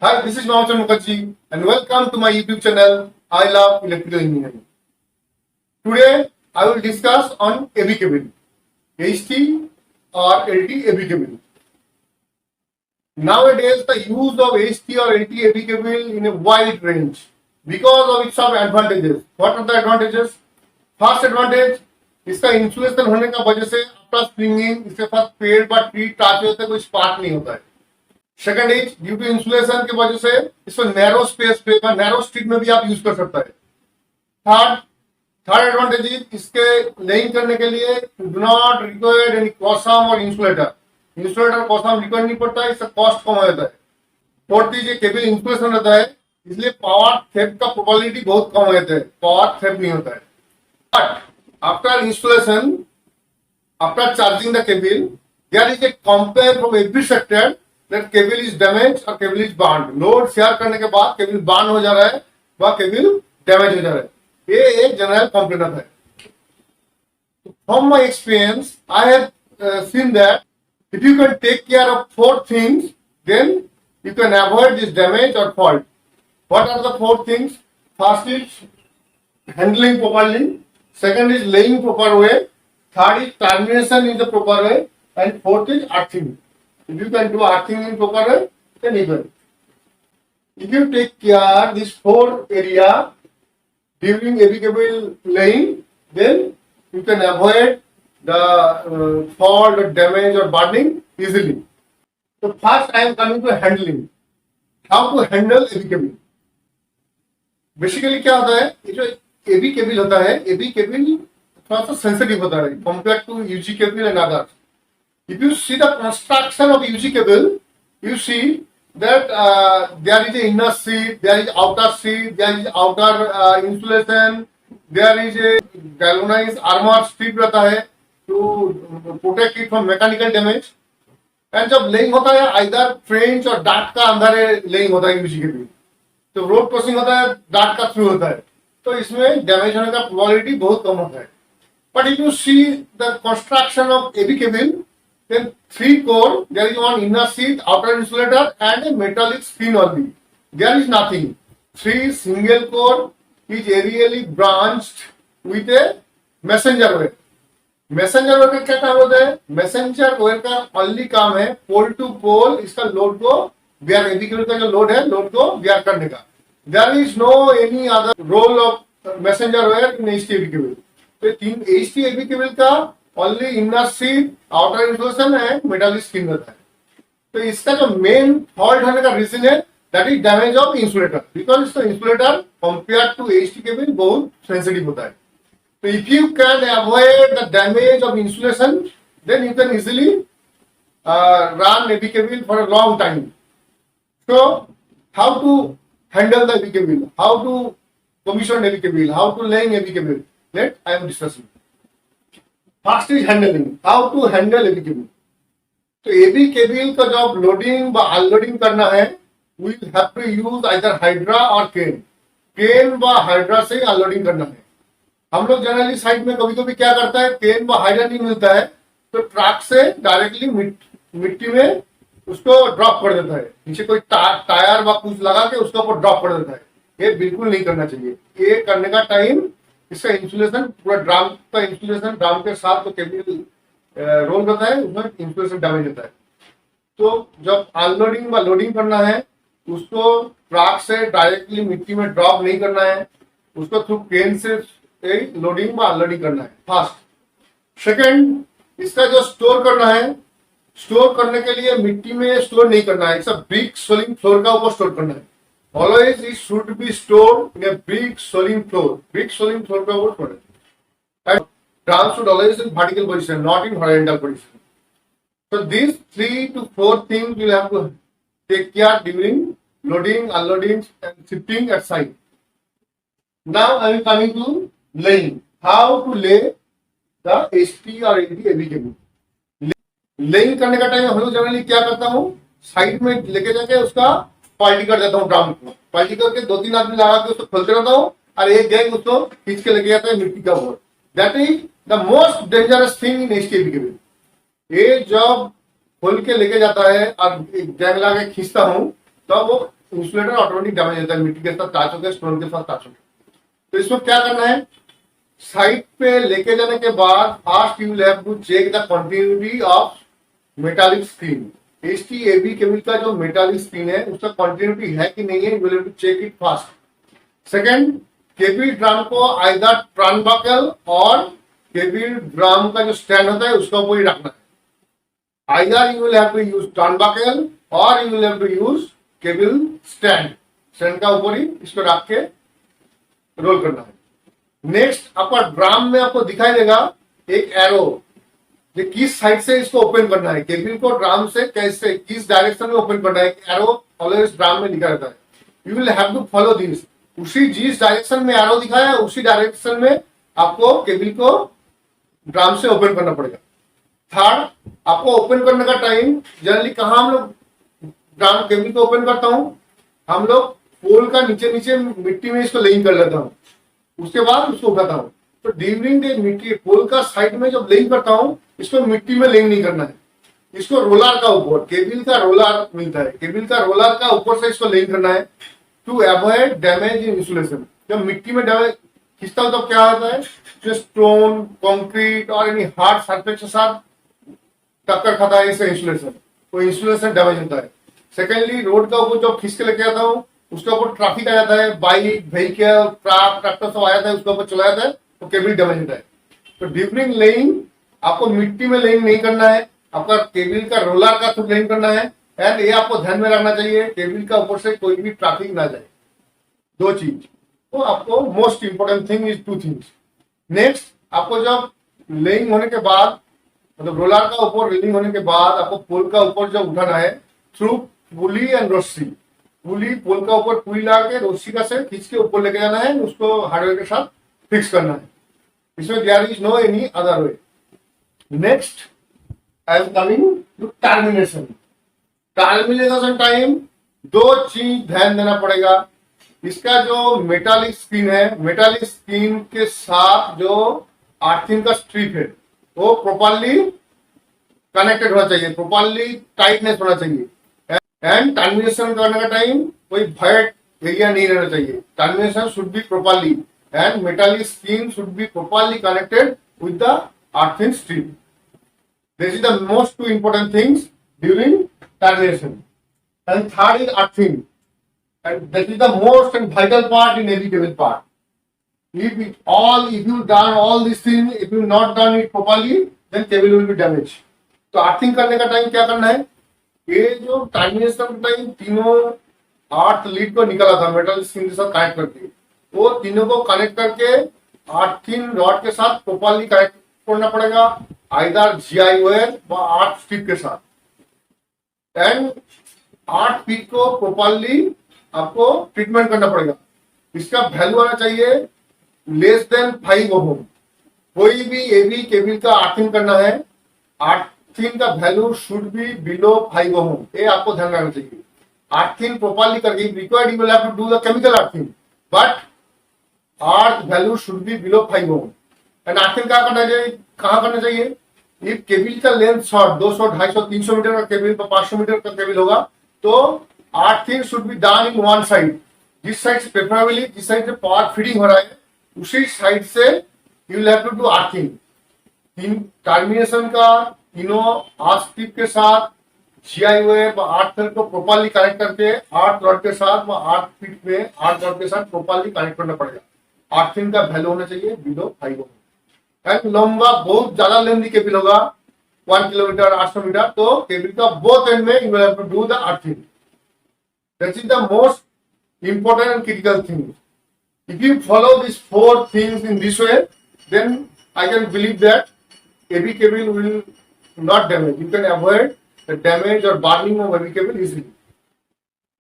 Hi, this is Mamachan Mukherjee and welcome to my YouTube channel I Love Electrical Engineering. Today I will discuss on AB cable, HT or LT AB cable. Nowadays the use of HT or LT AB cable in a wide range because of its some advantages. What are the advantages? First advantage, इसका insulation होने का वजह से आपका springing इसके साथ पेड़ व ट्री टच होते हैं, कोई स्पार्क नहीं होता है. Second is due to insulation की वजह से इसको नैरो स्पेस पे नैरो स्ट्रीट में भी आप यूज कर सकता है. थर्ड एडवांटेज इज इसके लेइंग करने के लिए डू नॉट रिक्वायर्ड एनी कॉसम और इंसुलेटर कॉसम रिक्वायर नहीं पड़ता है, इसका कॉस्ट कम हो जाता है. फोर्थ इज ये केबल इंसुलेशन रहता है, इसलिए पावर थेफ्ट का प्रोबेबिलिटी बहुत कम हो जाता है, पावर थेफ्ट नहीं होता है. But after insulation, after charging the cable, there is a complaint from every sector that cable is damaged or cable is burned. Load share करने के बाद केबल बर्न हो जा रहा है व केबल डैमेज हो जा रहा है, ये एक जनरल कंप्लेंट है. From my experience, I have seen that if you can take care of 4 things, then you can avoid this damage or fault. What are the 4 things? First is handling properly. Second is laying proper way. Third is termination in the proper way, and fourth is earthing. If you can do earthing in proper way, then even. If you take care these 4 area during AB cable laying, then you can avoid the fault or damage or burning easily. So first I am coming to handling. How to handle AB cable? Basically क्या होता है, ये जो AB cable होता है, AB cable थोड़ा सा sensitive होता है compared to UG cable and others. If you see the construction of UG cable, you see that there is a inner sheet, there is outer sheet, there is outer insulation, there is a galvanized armor strip रहता है to protect it from mechanical damage. And जब laying होता है either French और dart का अंदर laying होता है UG cable, तो रोड क्रॉसिंग होता है डार्ट का थ्रू होता है, तो इसमें डैमेज होने का प्रोबेबिलिटी बहुत कम होता है. But if you see the construction of AB cable, then 3 core, there is one inner sheet, outer insulator and a metallic skin only. There is nothing. 3 single core is aerially branched with a messenger wire. Messenger wire का क्या काम होता है? Messenger wire का only काम है pole to पोल इसका load को बेयर, एबी केबल का जो लोड है लोड को बेयर करने का. There is no any other role of messenger wire in HT cable. तो 3 एचटी केबल का only inner sheet, outer insulation and metallic skin रहता है. तो इसका जो मेन फॉल्ट होने का रीजन है that is damage of insulator, because इसका insulator compare to HT cable बहुत सेंसिटिव होता है. So if you can avoid the damage of insulation, then you can easily run AB cable for a long time. So how to handle the AB cable? How to commission AB cable? How to laying AB cable? Let I am discussing. First is handling. How to handle AB cable? तो AB cable का जब loading व unloading करना है, we have to use either hydra और केन. केन व hydra से unloading करना है. हम लोग जनरली साइड में कभी कभी क्या करता है, केन व हाइड्रा नहीं मिलता है तो ट्रक से डायरेक्टली मिट्टी में उसको ड्रॉप कर देता है, नीचे कोई टायर व कुछ लगा के उसके ऊपर ड्रॉप कर देता है. ये बिल्कुल नहीं करना चाहिए. ये करने का टाइम इसका इंसुलेशन पूरा ड्राम का इंसुलेशन ड्राम के साथ तो केबल रोल करता है, उसमें इंसुलेशन डैमेज होता है. तो जब अनलोडिंग व लोडिंग करना है उसको ट्रक से डायरेक्टली मिट्टी में ड्रॉप नहीं करना है, उसको थ्रू केन से लोडिंग व अनलोडिंग करना है. फर्स्ट. सेकंड, इसका जो स्टोर करना है, स्टोर करने के लिए मिट्टी में स्टोर नहीं करना है, इसका ब्रिक सोलिंग फ्लोर का ऊपर स्टोर करना है. Always it should be stored in a brick soling floor. Brick soling floor का ऊपर स्टोर है. And drum should always in vertical position, not in horizontal position. So these 3 to 4 things you have to take care during loading, unloading and shifting at site. Now I am coming to laying. How to lay the HT or LT AB cable. Laying करने का time हम लोग generally क्या करता हूँ, side में लेके जाके उसका क्वालिटी कर देता हूँ. ड्राम को क्वालिटी करके 2-3 आदमी लगा के उसको खोलते रहता हूँ और एक गैंग उसको खींच के लेके जाता है मिट्टी का board. That is the most dangerous thing in HT AB cable. ये जब खोल के लेके जाता है और गैंग लगा के खींचता हूँ तो वो इंसुलेटर ऑटोमेटिक डैमेज होता है, मिट्टी के साथ टच होकर, स्टोन के साथ टच होकर। तो इसमें क्या करना है, साइट पे लेके जाने के बाद first you will have to check the continuity of metallic screen. HTAB cable का जो मेटालिक स्क्रीन है उसका कंटिन्यूटी है कि नहीं है, you will have to check it first. Second, cable drum को आइदर टर्नबकल और केबल ड्रम का जो स्टैंड होता है उसका ऊपर ही रखना है। Either you will have to use turnbuckle और you will have to use cable stand, stand का ऊपर ही इसको रख के रोल करना है। नेक्स्ट, आपका ड्रम में आपको दिखाई देगा एक एरो, ये किस साइड से इसको ओपन करना है, केबल को ड्रम से कैसे किस डायरेक्शन में ओपन करना है, एरो ऑलवेज ड्रम में लिखा रहता है। You will have to follow this, उसी जिस डायरेक्शन में एरो दिखाया है उसी डायरेक्शन में आपको केबल को ड्रम से ओपन करना पड़ेगा। थर्ड, आपको ओपन करने का टाइम जनरली कहाँ हम लोग ड्रम केबल को ओपन करता हूँ, हम लोग पोल का नीचे नीचे मिट्टी में इसको लेइंग कर लेता हूँ, उसके बाद उसको उठाता हूँ। तो ड्यूरिंग द मिट्टी पोल का साइड में जब लेइंग करता हूँ, इसको मिट्टी में लेइंग नहीं करना है, इसको रोलर का ऊपर, केबल का रोलर मिलता है, केबल का रोलर का ऊपर से इसको लेइंग करना है to avoid damage in insulation. जब मिट्टी में डैमेज खींचता हूँ तो क्या होता है, जो स्टोन, कंक्रीट और एनी हार्ड सरफेस के साथ टक्कर खाता है इससे इंसुलेशन, तो इंसुलेशन डैमेज होता है। सेकेंडली, रोड का ऊपर जब खींच के लेके आता हूँ उसके ऊपर ट्रैफिक आ जाता है, बाइक, व्हीकल, ट्रक, ट्रैक्टर सब आ जाता है, उसके ऊपर चला जाता है तो केबल डैमेज होता है। तो ड्यूरिंग लेइंग आपको मिट्टी में लेइंग नहीं करना है, आपका केबल का रोलर का थ्रू लेइंग करना है। एंड ये आपको ध्यान में रखना चाहिए, केबल का ऊपर से कोई भी ट्रैफिक ना जाए, दो चीज। तो आपको most important thing is two things. Next, आपको जब लेइंग होने के बाद, मतलब रोलर का ऊपर लेइंग होने के बाद आपको पोल का ऊपर जब उठाना है थ्रू पुली एंड रस्सी, पुली पोल का ऊपर पुली ला के रस्सी का से खींच के ऊपर लेके जाना है, उसको हार्डवेयर के साथ फिक्स करना है। इसमें there is no any other way. Next, I am coming to termination. Termination time दो चीज ध्यान देना पड़ेगा। इसका जो मेटालिक स्क्रीन है, मेटालिक स्क्रीन के साथ जो अर्थिंग का स्ट्रिप है वो प्रॉपरली कनेक्टेड होना चाहिए, प्रॉपरली टाइटनेस होना चाहिए। एंड टर्मिनेशन करने का टाइम कोई वाइड एरिया नहीं रहना चाहिए, termination should be properly and metallic screen should be properly connected with the earthing strip. This is the most two important things during termination. And third is earthing, and that is the most and vital part in every cable part. If you done all these things, if you not done it properly, then cable will be damaged. तो earthing करने का time क्या करना है, ये जो termination time तीनों 8 lead को निकाला था मेटल स्क्रीन के साथ कनेक्ट करके, वो तीनों को कनेक्ट करके अर्थिंग रॉड के साथ प्रॉपरली कनेक्ट करना पड़ेगा, आइदर जीआई वायर व 8 स्ट्रिप के साथ। एंड 8 फीट को प्रॉपरली आपको ट्रीटमेंट करना पड़ेगा। इसका वैल्यू आना चाहिए लेस देन 5 ओम। कोई भी एबी केबल का अर्थिंग करना है, अर्थिंग का value should be below 5 ohm, ये आपको ध्यान रखना चाहिए। अर्थिंग प्रॉपरली करके required you will have to do the chemical earthing, but earth value should be below 5 ohm. And earthing क्या करना चाहिए, कहाँ करना चाहिए, ये केबल का लेंथ शॉर्ट 200, 250, 300 मीटर का केबल, 500 मीटर का केबल होगा तो earthing should be done in one side. जिस साइड से प्रेफरेबली जिस साइड से पावर फीडिंग हो रहा है उसी साइड से you will have to do earthing. Termination का तीनों 8 स्ट्रिप के साथ जीआई वायर 8 थ्रेड को प्रॉपरली कनेक्ट करके 8 रॉड के साथ 8 फीट में 8 रॉड के साथ प्रॉपरली कनेक्ट करना पड़ेगा। अर्थिंग का वैल्यू होना चाहिए बिलो 5 ओम। एंड लंबा बहुत ज्यादा लेंथी केबल होगा 1 किलोमीटर 800 मीटर, तो केबल का बोथ एंड में you will have to do the earthing. That is the most important and critical thing. If you follow these 4 things in this way, then I can believe that AB cable will not damage. You can avoid the damage or burning of AB cable easily.